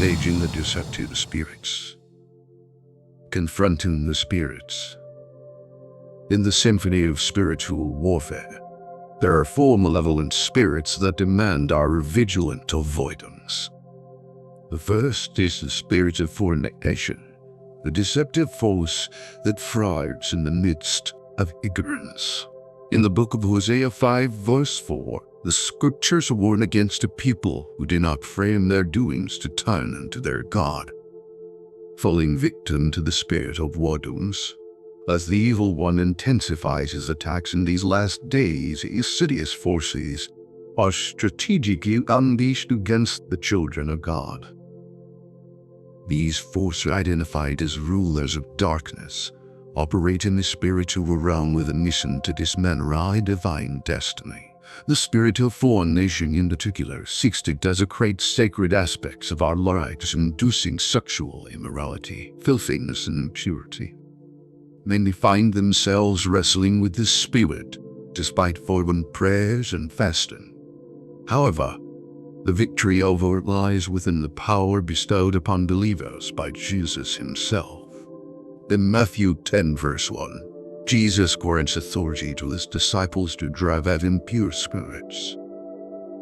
engaging the deceptive spirits. Confronting the spirits. In the symphony of spiritual warfare, there are four malevolent spirits that demand our vigilant avoidance. The first is the spirit of fornication, the deceptive force that thrives in the midst of ignorance. In the book of Hosea 5 verse 4, the scriptures warn against a people who do not frame their doings to turn unto their God. Falling victim to the spirit of whoredoms, as the evil one intensifies his attacks in these last days, insidious forces are strategically unleashed against the children of God. These forces, identified as rulers of darkness, operate in the spiritual realm with a mission to dismantle our divine destiny. The spirit of fornication in particular seeks to desecrate sacred aspects of our lives, inducing sexual immorality, filthiness, and impurity. Many find themselves wrestling with this spirit, despite fervent prayers and fasting. However, the victory over it lies within the power bestowed upon believers by Jesus himself. In Matthew 10 verse 1, Jesus grants authority to his disciples to drive out impure spirits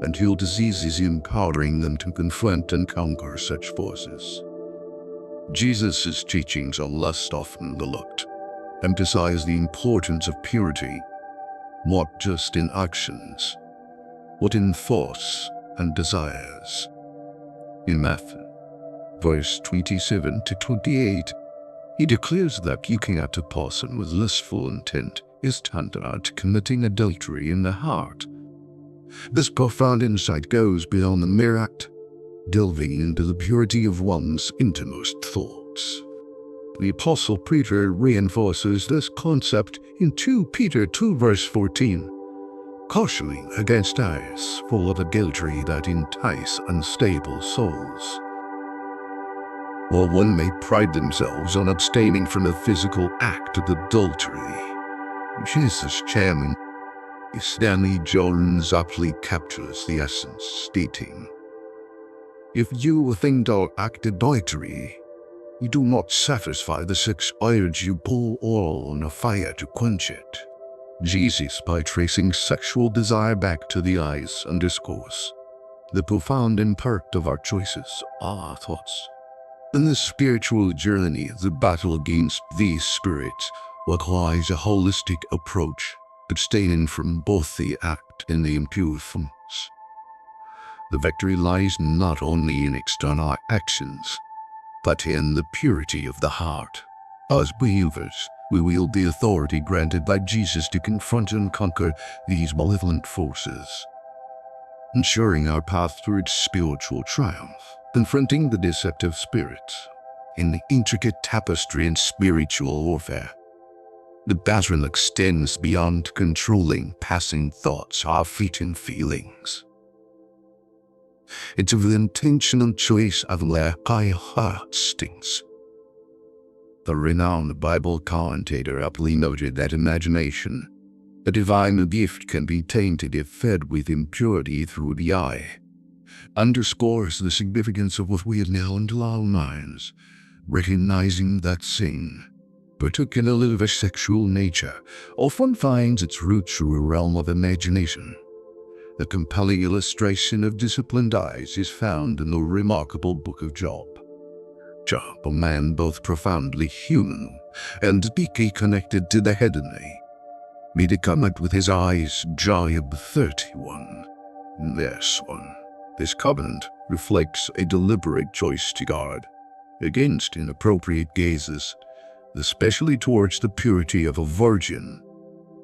and heal diseases, empowering them to confront and conquer such forces. Jesus' teachings on lust, often overlooked, emphasize the importance of purity, not just in actions, but in thoughts and desires. In Matthew, verse 27 to 28, he declares that looking at a person with lustful intent is tantamount to committing adultery in the heart. This profound insight goes beyond the mere act, delving into the purity of one's innermost thoughts. The Apostle Peter reinforces this concept in 2 Peter 2 verse 14, cautioning against eyes full of adultery that entice unstable souls. While one may pride themselves on abstaining from the physical act of adultery, Jesus' chairman Stanley Jones aptly captures the essence, stating, "If you think to act adultery, you do not satisfy the sex urge, you pour oil on a fire to quench it." Jesus, by tracing sexual desire back to the eyes, underscores the profound impact of our choices, our thoughts. In the spiritual journey, the battle against these spirits requires a holistic approach, abstaining from both the act and the impure thoughts. The victory lies not only in external actions, but in the purity of the heart. As believers, we wield the authority granted by Jesus to confront and conquer these malevolent forces, ensuring our path towards spiritual triumph. Confronting the deceptive spirits. In the intricate tapestry in spiritual warfare, the battle extends beyond controlling passing thoughts, our fleeting feelings. It's the intentional choice of where our heart stinks. The renowned Bible commentator aptly noted that imagination, a divine gift, can be tainted if fed with impurity through the eye. Underscores the significance of what we allow into our minds, recognizing that sin, particularly of a sexual nature, often finds its roots through a realm of imagination. The compelling illustration of disciplined eyes is found in the remarkable book of Job. Job, a man both profoundly human and deeply connected to the heavenly, made a comment with his eyes, Job 31, verse 1. This covenant reflects a deliberate choice to guard against inappropriate gazes, especially towards the purity of a virgin.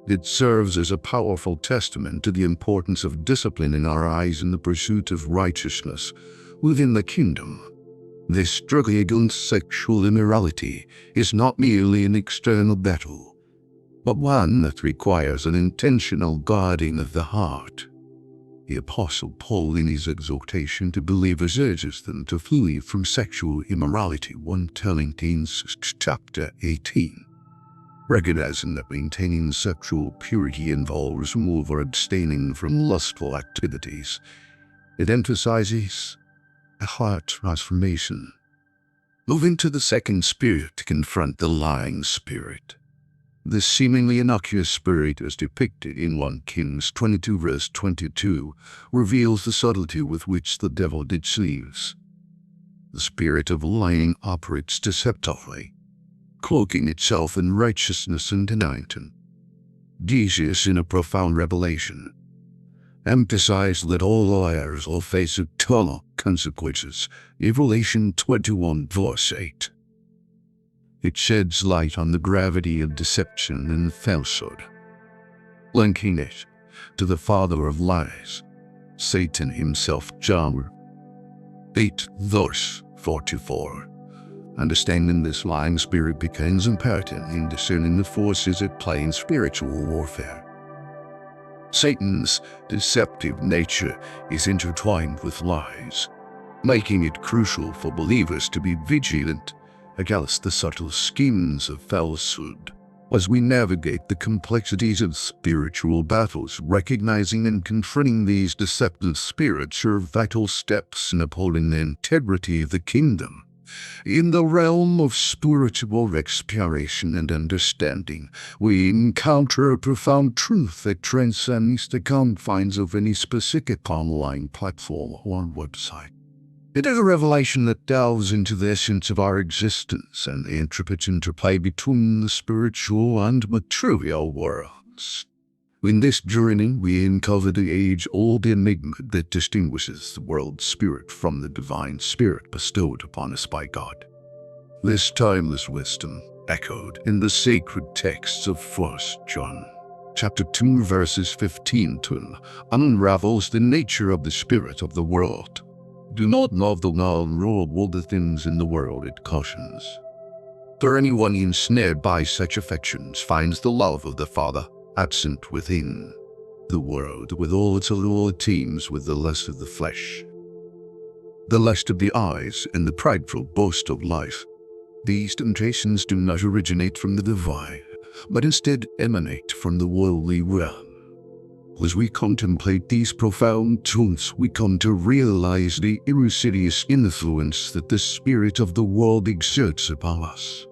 It serves as a powerful testament to the importance of disciplining our eyes in the pursuit of righteousness within the kingdom. This struggle against sexual immorality is not merely an external battle, but one that requires an intentional guarding of the heart. The Apostle Paul, in his exhortation to believers, urges them to flee from sexual immorality, 1 Corinthians chapter 18. Recognizing that maintaining sexual purity involves removing or abstaining from lustful activities, it emphasizes a heart transformation. Moving to the second spirit to confront the lying spirit. This seemingly innocuous spirit, as depicted in 1 Kings 22 verse 22, reveals the subtlety with which the devil deceives. The spirit of lying operates deceptively, cloaking itself in righteousness and enlightenment. Jesus, in a profound revelation, emphasized that all liars will face eternal consequences, Revelation 21 verse 8. It sheds light on the gravity of deception and falsehood, linking it to the father of lies, Satan himself. John 8 verse 44. Understanding this lying spirit becomes imperative in discerning the forces at play in spiritual warfare. Satan's deceptive nature is intertwined with lies, making it crucial for believers to be vigilant against the subtle schemes of falsehood. As we navigate the complexities of spiritual battles, recognizing and confronting these deceptive spirits are vital steps in upholding the integrity of the kingdom. In the realm of spiritual exploration and understanding, we encounter a profound truth that transcends the confines of any specific online platform or website. It is a revelation that delves into the essence of our existence and the intricate interplay between the spiritual and material worlds. In this journey, we uncover the age-old enigma that distinguishes the world spirit from the divine spirit bestowed upon us by God. This timeless wisdom, echoed in the sacred texts of 1 John, chapter 2, verses 15 to unravels the nature of the spirit of the world. Do not love the non-rulable the things in the world, it cautions. For anyone ensnared by such affections finds the love of the Father absent within. The world with all its allure teems with the lust of the flesh, the lust of the eyes, and the prideful boast of life. These temptations do not originate from the divine, but instead emanate from the worldly realm. As we contemplate these profound truths, we come to realize the insidious influence that the spirit of the world exerts upon us.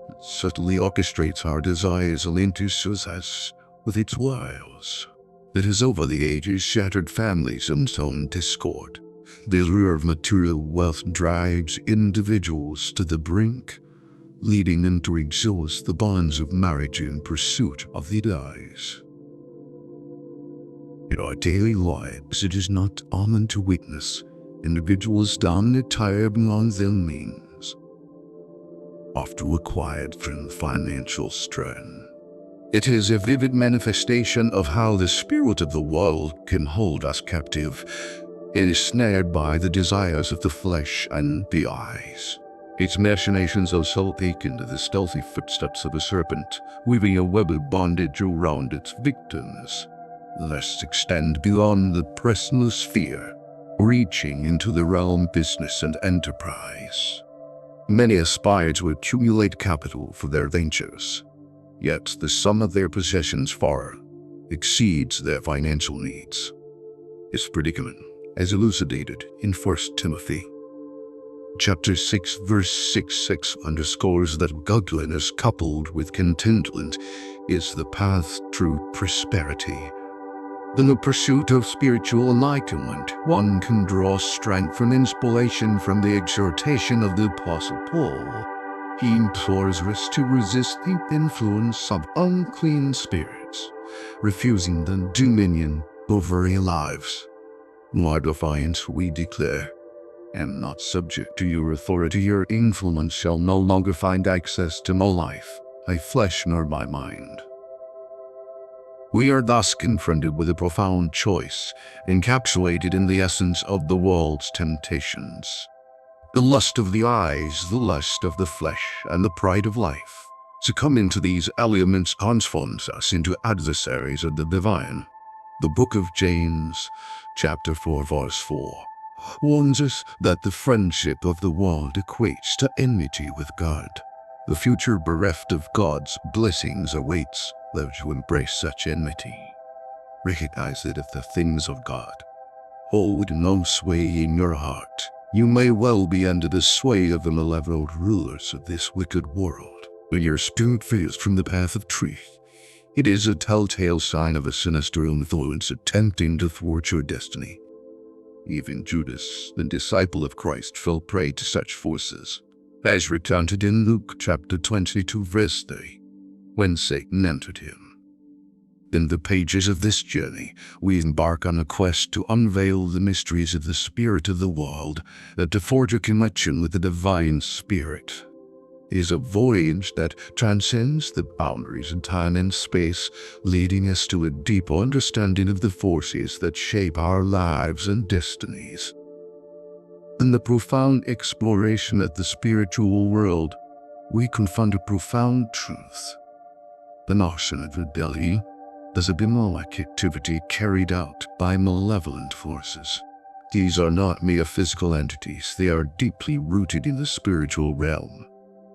It subtly orchestrates our desires and enters us with its wiles. It has over the ages shattered families and sown discord. The allure of material wealth drives individuals to the brink, leading them to exhaust the bonds of marriage in pursuit of the eyes. In our daily lives, it is not uncommon to witness individuals dominant tire beyond their means, often acquired from financial strain. It is a vivid manifestation of how the spirit of the world can hold us captive. It is snared by the desires of the flesh and the eyes. Its machinations are so akin to the stealthy footsteps of a serpent, weaving a web of bondage around its victims. Lest extend beyond the personal sphere, reaching into the realm of business and enterprise. Many aspire to accumulate capital for their ventures, yet the sum of their possessions far exceeds their financial needs. This predicament, as elucidated in 1 Timothy chapter 6 verse 6 underscores that godliness coupled with contentment is the path to prosperity. In the pursuit of spiritual enlightenment, one can draw strength and inspiration from the exhortation of the Apostle Paul. He implores us to resist the influence of unclean spirits, refusing the dominion over our lives. By defiance we declare, "Am not subject to your authority. Your influence shall no longer find access to my life, my flesh nor my mind." We are thus confronted with a profound choice, encapsulated in the essence of the world's temptations. The lust of the eyes, the lust of the flesh, and the pride of life. Succumbing to these elements transforms us into adversaries of the divine. The book of James, chapter 4, verse 4, warns us that the friendship of the world equates to enmity with God. The future bereft of God's blessings awaits those who embrace such enmity. Recognize that if the things of God hold no sway in your heart, You may well be under the sway of the malevolent rulers of this wicked world, but your spirit veers from the path of truth. It is a telltale sign of a sinister influence attempting to thwart your destiny. Even Judas, the disciple of Christ, fell prey to such forces, as recounted in Luke chapter 22 verse 3, when Satan entered him. In the pages of this journey, we embark on a quest to unveil the mysteries of the spirit of the world, that to forge a connection with the divine spirit. It is a voyage that transcends the boundaries of time and space, leading us to a deeper understanding of the forces that shape our lives and destinies. In the profound exploration of the spiritual world, we confront a profound truth. The notion of rebellion is a demonic activity carried out by malevolent forces. These are not mere physical entities, they are deeply rooted in the spiritual realm,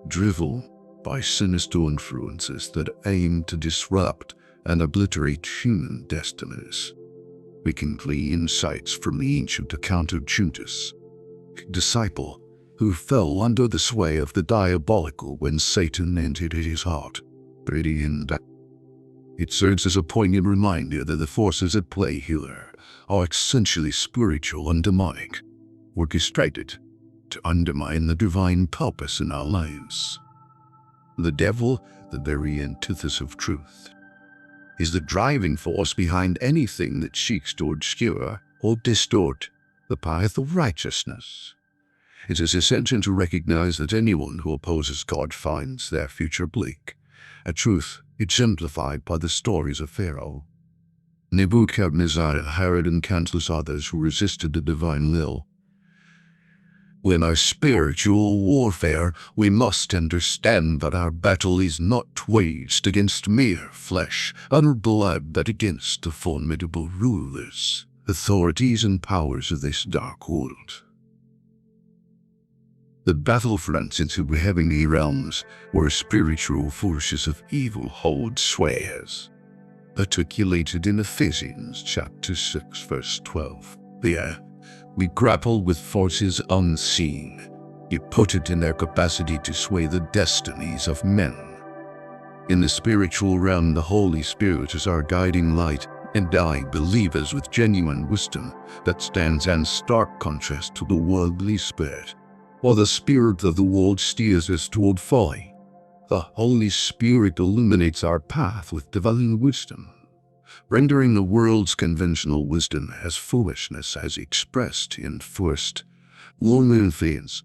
driven by sinister influences that aim to disrupt and obliterate human destinies. We can glean insights from the ancient account of Judas, a disciple who fell under the sway of the diabolical when Satan entered his heart. It serves as a poignant reminder that the forces at play here are essentially spiritual and demonic, orchestrated to undermine the divine purpose in our lives. The devil, the very antithesis of truth, is the driving force behind anything that seeks to obscure or distort the path of righteousness. It is essential to recognize that anyone who opposes God finds their future bleak, a truth exemplified by the stories of Pharaoh, Nebuchadnezzar, Herod, and countless others who resisted the divine will. In our spiritual warfare, we must understand that our battle is not waged against mere flesh and blood, but against the formidable rulers, authorities, and powers of this dark world. The battlefronts into heavenly realms, where spiritual forces of evil hold sway, as articulated in Ephesians chapter 6 verse 12. There, we grapple with forces unseen, yet potent in their capacity to sway the destinies of men. In the spiritual realm, the Holy Spirit is our guiding light, endowing believers with genuine wisdom that stands in stark contrast to the worldly spirit. While the spirit of the world steers us toward folly, the Holy Spirit illuminates our path with divine wisdom, rendering the world's conventional wisdom as foolishness, as expressed in 1 Corinthians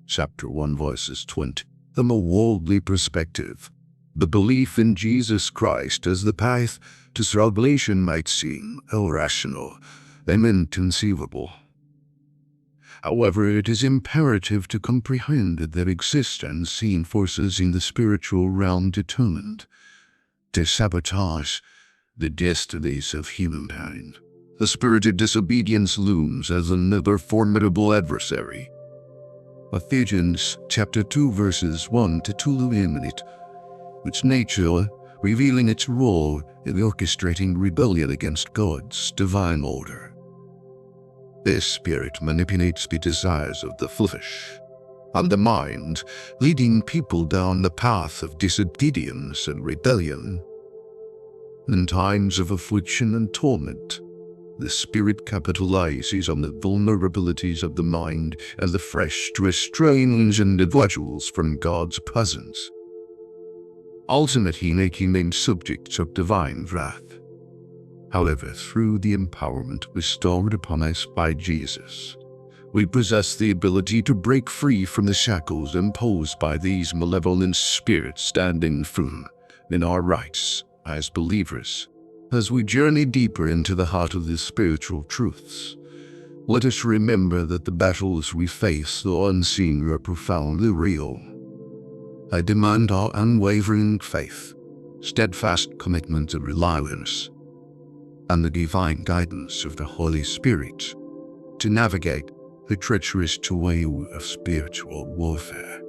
chapter 1 verses 20. From a worldly perspective, the belief in Jesus Christ as the path to salvation might seem irrational and inconceivable. However, it is imperative to comprehend that there exist unseen forces in the spiritual realm determined to sabotage the destinies of humankind. The spirit of disobedience looms as another formidable adversary. Ephesians chapter 2 verses 1 to 2 illuminate its nature, revealing its role in orchestrating rebellion against God's divine order. This spirit manipulates the desires of the flesh and the mind, leading people down the path of disobedience and rebellion. In times of affliction and torment, the spirit capitalizes on the vulnerabilities of the mind and the flesh to estrange individuals from God's presence, ultimately making them subjects of divine wrath. However, through the empowerment bestowed upon us by Jesus, we possess the ability to break free from the shackles imposed by these malevolent spirits, standing firm in our rights as believers. As we journey deeper into the heart of the spiritual truths, let us remember that the battles we face, though unseen, are profoundly real. I demand our unwavering faith, steadfast commitment and reliance, and the divine guidance of the Holy Spirit to navigate the treacherous terrain of spiritual warfare.